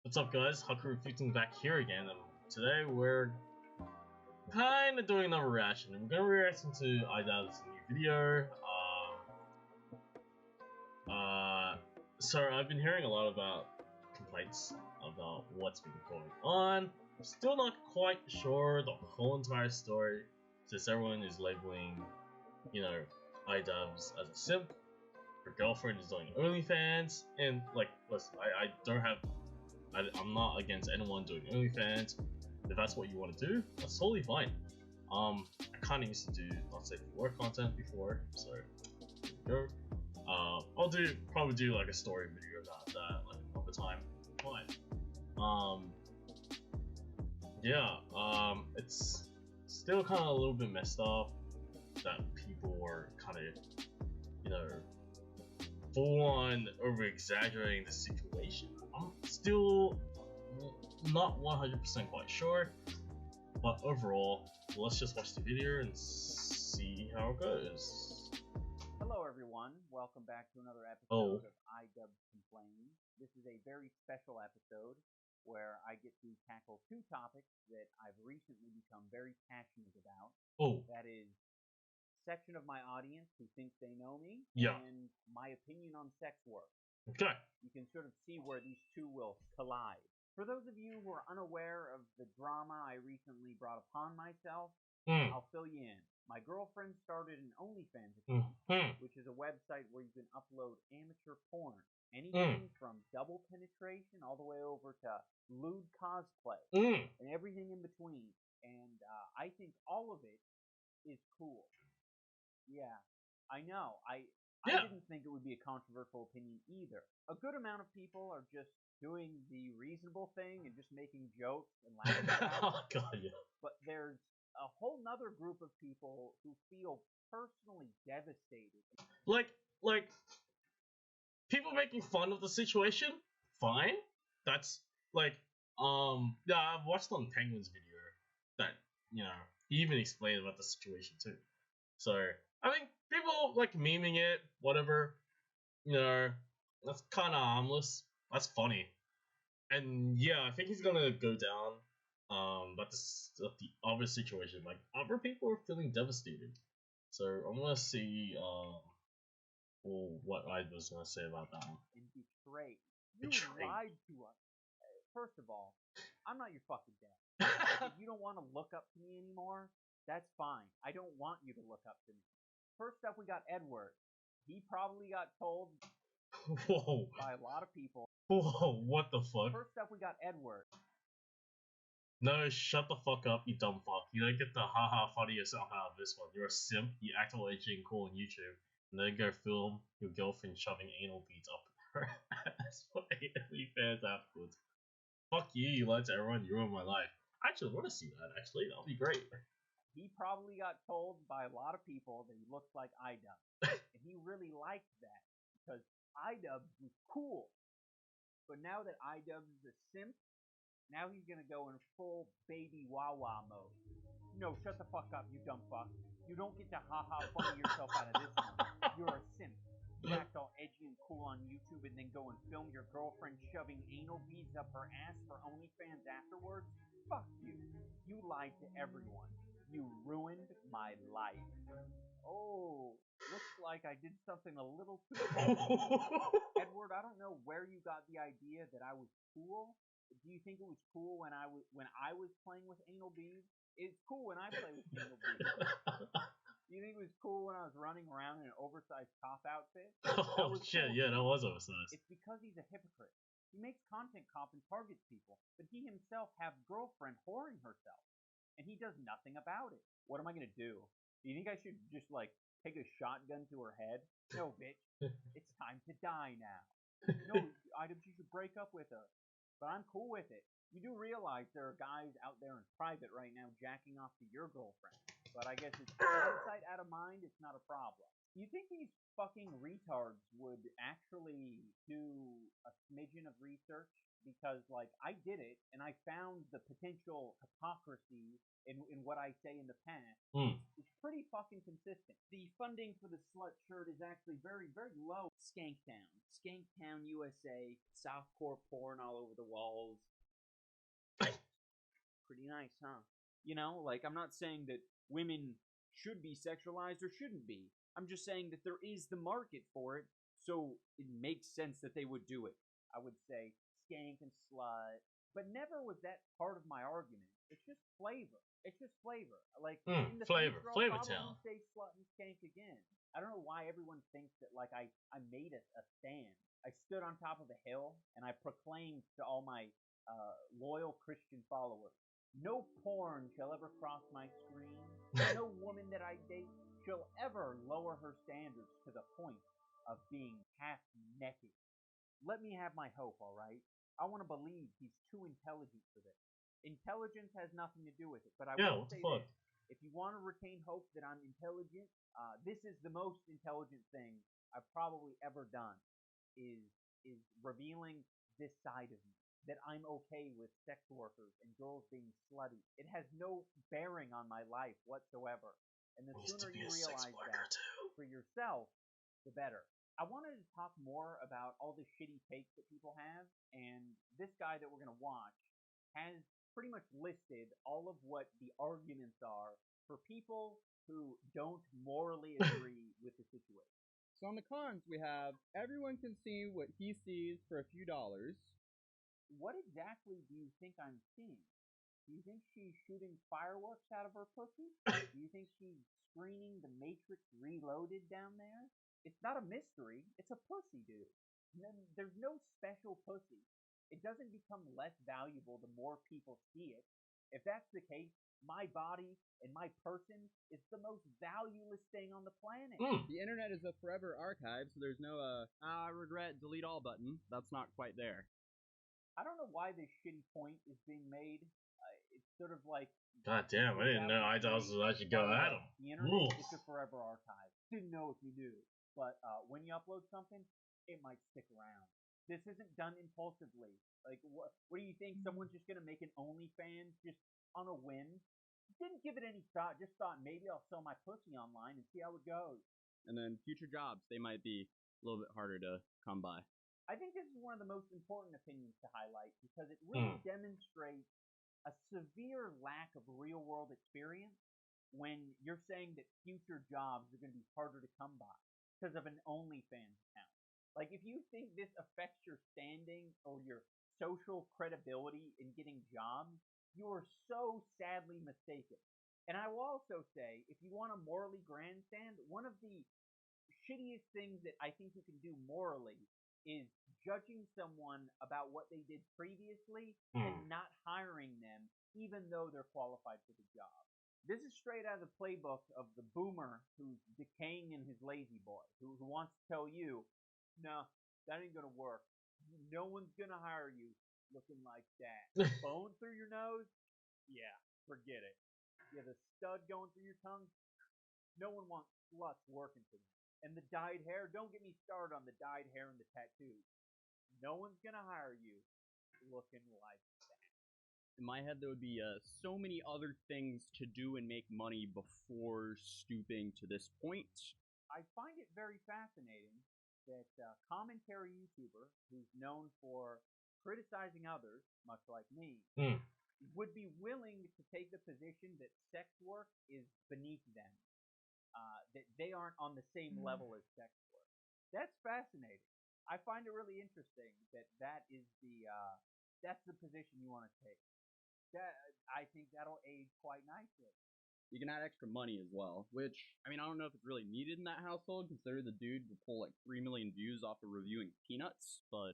What's up, guys? Haku back here again, and today we're kind of doing another reaction. We're gonna react to IDUBBZ's new video. So I've been hearing a lot about complaints about what's been going on. I'm still not quite sure the whole entire story, since everyone is labeling, IDUBBZ as a simp. Her girlfriend is doing OnlyFans, and listen, I'm not against anyone doing OnlyFans. If that's what you want to do, that's totally fine. I kind of used to do not safe for work content before, so there we go. I'll probably do like a story video about that like another time. But it's still kind of a little bit messed up that people are kind of full on over exaggerating the situation. I'm still not 100% quite sure, but overall, let's just watch the video and see how it goes. Hello everyone, welcome back to another episode of IDUBBZ Complains. This is a very special episode where I get to tackle two topics that I've recently become very passionate about. That is section of my audience who thinks they know me, and my opinion on sex work. Okay. You can sort of see where these two will collide. For those of you who are unaware of the drama I recently brought upon myself, I'll fill you in. My girlfriend started an OnlyFans account, which is a website where you can upload amateur porn. Anything from double penetration all the way over to lewd cosplay, and everything in between. And I think all of it is cool. Yeah, I know. I didn't think it would be a controversial opinion either. A good amount of people are just doing the reasonable thing and just making jokes and laughing about it. Oh god, yeah. But there's a whole nother group of people who feel personally devastated. Like people making fun of the situation, fine. That's I've watched on Penguin's video that, he even explained about the situation too. So I think people like memeing it, whatever, that's kind of harmless. That's funny, and yeah, I think he's gonna go down. But the other situation, like other people are feeling devastated. So I'm gonna see what I was gonna say about that one. And betrayed. You lied to us. First of all, I'm not your fucking dad. If you don't want to look up to me anymore, that's fine. I don't want you to look up to me. First up, we got Edward. He probably got told by a lot of people. Whoa, what the fuck? First up, we got Edward. No, shut the fuck up, you dumb fuck. You don't get the haha funny yourself out of this one. You're a simp, you act all edgy and cool on YouTube, and then go film your girlfriend shoving anal beads up her ass for OnlyFans afterwards. Fuck you, you lied to everyone, you ruined my life. I actually want to see that, actually, that'll be great. He probably got told by a lot of people that he looks like IDUBBZ, and he really liked that, because IDUBBZ was cool. But now that IDUBBZ is a simp, now he's gonna go in full baby Wawa mode. No, shut the fuck up, you dumb fuck. You don't get to haha funny yourself out of this one. You're a simp. You act all edgy and cool on YouTube and then go and film your girlfriend shoving anal beads up her ass for OnlyFans afterwards? Fuck you. You lied to everyone. You ruined my life. Oh, looks like I did something a little too cool. Edward, I don't know where you got the idea that I was cool. Do you think it was cool when I was playing with anal beads? It's cool when I play with anal beads. Do you think it was cool when I was running around in an oversized cop outfit? Oh shit, cool. Yeah, that was oversized. It's because he's a hypocrite. He makes content cop and targets people, but he himself has girlfriend whoring herself. And he does nothing about it. What am I gonna do? Do you think I should just take a shotgun to her head? No, bitch. It's time to die now. No, IDUBBZ, you should break up with her. But I'm cool with it. You do realize there are guys out there in private right now jacking off to your girlfriend. But I guess it's out of sight, out of mind, it's not a problem. You think these fucking retards would actually do a smidgen of research because like I did it and I found the potential hypocrisy in what I say in the past. It's pretty fucking consistent. The funding for the slut shirt is actually very, very low. Skanktown, USA, softcore porn all over the walls. Pretty nice, huh? You know, like I'm not saying that women should be sexualized or shouldn't be. I'm just saying that there is the market for it, so it makes sense that they would do it. I would say skank and slut, but never was that part of my argument. It's just flavor. It's just flavor. Like in the flavor, future, flavor I'll town. probably say slut and skank again. I don't know why everyone thinks that like I made a stand. I stood on top of a hill and I proclaimed to all my loyal Christian followers, no porn shall ever cross my screen. No woman that I date shall ever lower her standards to the point of being half naked. Let me have my hope, all right? I want to believe he's too intelligent for this. Intelligence has nothing to do with it, but I will say this. If you want to retain hope that I'm intelligent, this is the most intelligent thing I've probably ever done, is revealing this side of me. That I'm okay with sex workers and girls being slutty. It has no bearing on my life whatsoever. And the sooner you realize that for yourself, the better. I wanted to talk more about all the shitty takes that people have, and this guy that we're going to watch has pretty much listed all of what the arguments are for people who don't morally agree with the situation. So on the cons, we have everyone can see what he sees for a few dollars. What exactly do you think I'm seeing? Do you think she's shooting fireworks out of her pussy? Do you think she's screening The Matrix Reloaded down there? It's not a mystery. It's a pussy, dude. There's no special pussy. It doesn't become less valuable the more people see it. If that's the case, my body and my person is the most valueless thing on the planet. The internet is a forever archive, so there's no I regret delete all button. That's not quite there. I don't know why this shitty point is being made. It's sort of like... God damn, I didn't know IDUBBZ would actually go at him. The internet is a forever archive. Didn't know if you knew. But when you upload something, it might stick around. This isn't done impulsively. Like, what do you think? Someone's just going to make an OnlyFans just on a whim? Didn't give it any thought. Just thought maybe I'll sell my pussy online and see how it goes. And then future jobs, they might be a little bit harder to come by. I think this is one of the most important opinions to highlight because it really demonstrates a severe lack of real-world experience when you're saying that future jobs are going to be harder to come by because of an OnlyFans account. Like, if you think this affects your standing or your social credibility in getting jobs, you are so sadly mistaken. And I will also say, if you want to morally grandstand, one of the shittiest things that I think you can do morally is judging someone about what they did previously and not hiring them even though they're qualified for the job. This is straight out of the playbook of the boomer who's decaying in his lazy boy, who wants to tell you, no, that ain't gonna work. No one's gonna hire you looking like that. Bone through your nose? Yeah, forget it. You have a stud going through your tongue? No one wants sluts working for them. And the dyed hair, don't get me started on the dyed hair and the tattoos. No one's gonna hire you looking like that. In my head, there would be so many other things to do and make money before stooping to this point. I find it very fascinating that a commentary YouTuber who's known for criticizing others, much like me, would be willing to take the position that sex work is beneath them. That they aren't on the same level as sex work. That's fascinating. I find it really interesting that that's the position you want to take. I think that'll age quite nicely. You can add extra money as well, which, I mean, I don't know if it's really needed in that household, considering the dude will pull like 3 million views off of reviewing peanuts, but,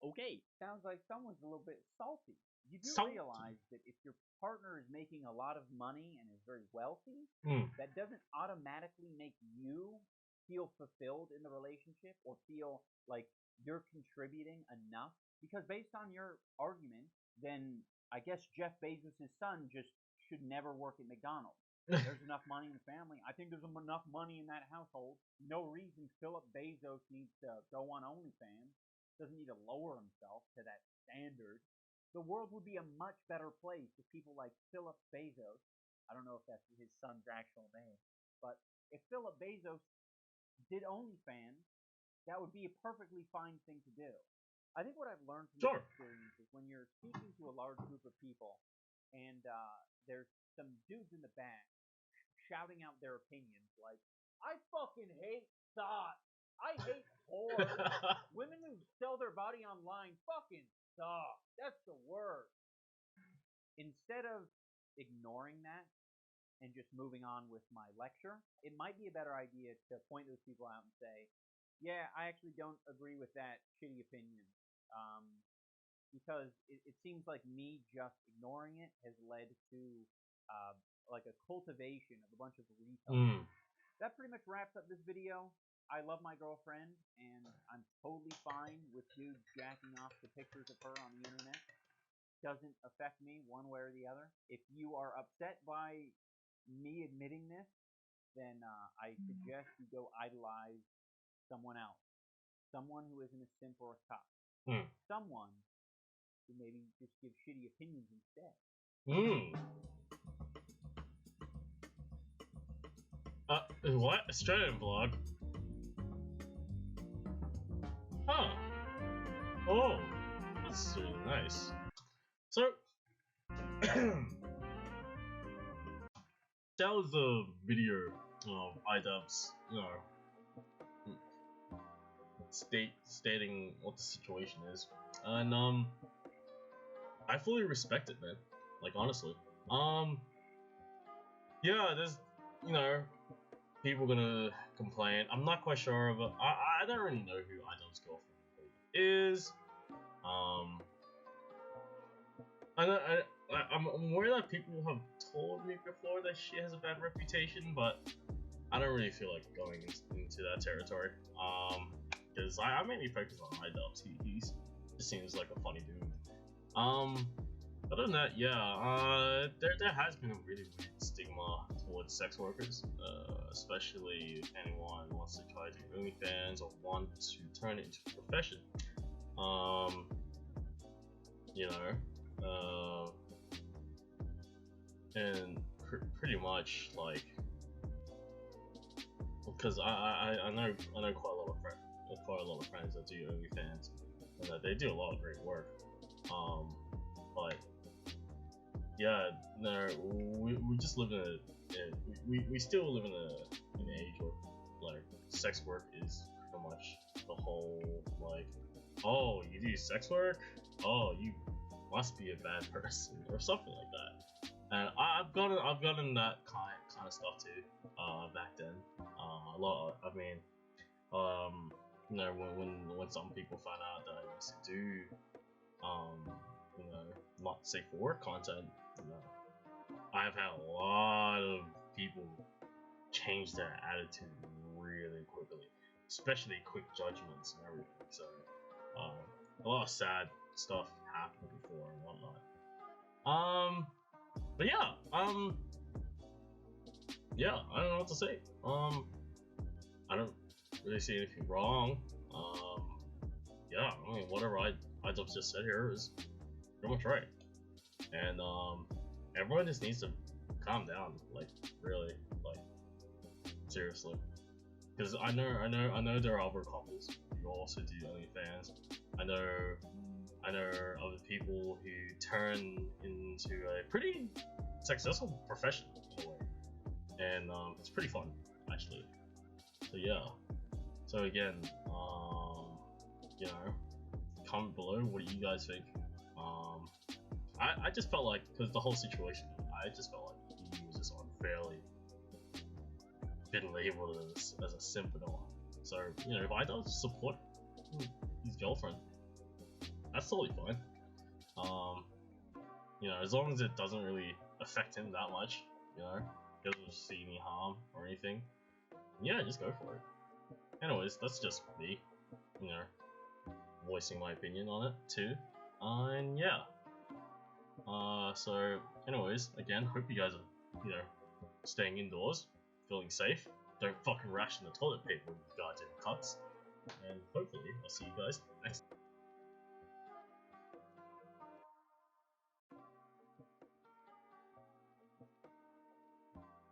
okay. Sounds like someone's a little bit salty. You do realize that if your partner is making a lot of money and is very wealthy, that doesn't automatically make you feel fulfilled in the relationship or feel like you're contributing enough. Because based on your argument, then I guess Jeff Bezos' son just should never work at McDonald's. There's enough money in the family. I think there's enough money in that household. No reason Philip Bezos needs to go on OnlyFans. Doesn't need to lower himself to that standard, the world would be a much better place if people like Philip Bezos, I don't know if that's his son's actual name, but if Philip Bezos did OnlyFans, that would be a perfectly fine thing to do. I think what I've learned from Sure. this experience is when you're speaking to a large group of people and there's some dudes in the back shouting out their opinions like, I fucking hate thought. I hate whores. Women who sell their body online fucking suck. That's the worst. Instead of ignoring that and just moving on with my lecture, it might be a better idea to point those people out and say, yeah, I actually don't agree with that shitty opinion. Because it seems like me just ignoring it has led to like a cultivation of a bunch of retards. That pretty much wraps up this video. I love my girlfriend, and I'm totally fine with dudes jacking off to pictures of her on the internet. Doesn't affect me one way or the other. If you are upset by me admitting this, then I suggest you go idolize someone else. Someone who isn't a simp or a cop. Someone who maybe just gives shitty opinions instead. What? Australian vlog? Huh. Oh, that's really nice. So, that was the video of IDUBBZ, stating what the situation is, and I fully respect it, man. Like, honestly, yeah, there's people gonna complain. I'm not quite sure, but I don't really know who IDUBBZ's girlfriend is. I'm aware that people have told me before that she has a bad reputation, but I don't really feel like going into that territory. Because I mainly focus on IDUBBZ. He just seems like a funny dude. Other than that, yeah, there has been a really weird stigma towards sex workers, especially if anyone wants to try to do OnlyFans or want to turn it into a profession. And pretty much like, because I know quite a lot of friends that do OnlyFans, and that they do a lot of great work. But yeah, no, we just live we still live in an age where like sex work is pretty much the whole like, oh, you do sex work, oh, you must be a bad person or something like that. And I've gotten that kind of stuff too back then. When some people found out that I used to do not safe for work content, I've had a lot of people change their attitude really quickly, especially quick judgments and everything. So a lot of sad stuff happened before and whatnot. But yeah, I don't know what to say. I don't really see anything wrong. Yeah, I mean, whatever IDUBBZ just said here is pretty much right. And everyone just needs to calm down, like really, like seriously. Because I know there are other couples who also do OnlyFans. I know other people who turn into a pretty successful profession in a way, and it's pretty fun actually. So yeah. So again, comment below what do you guys think. I just felt like, because the whole situation, I just felt like he was just unfairly been labeled as a simp and all. So if I don't support his girlfriend, that's totally fine. As long as it doesn't really affect him that much, doesn't see any harm or anything, yeah, just go for it. Anyways, that's just me, voicing my opinion on it too. And yeah. So anyways, again, hope you guys are, staying indoors, feeling safe. Don't fucking ration the toilet paper with goddamn cuts. And hopefully I'll see you guys next time.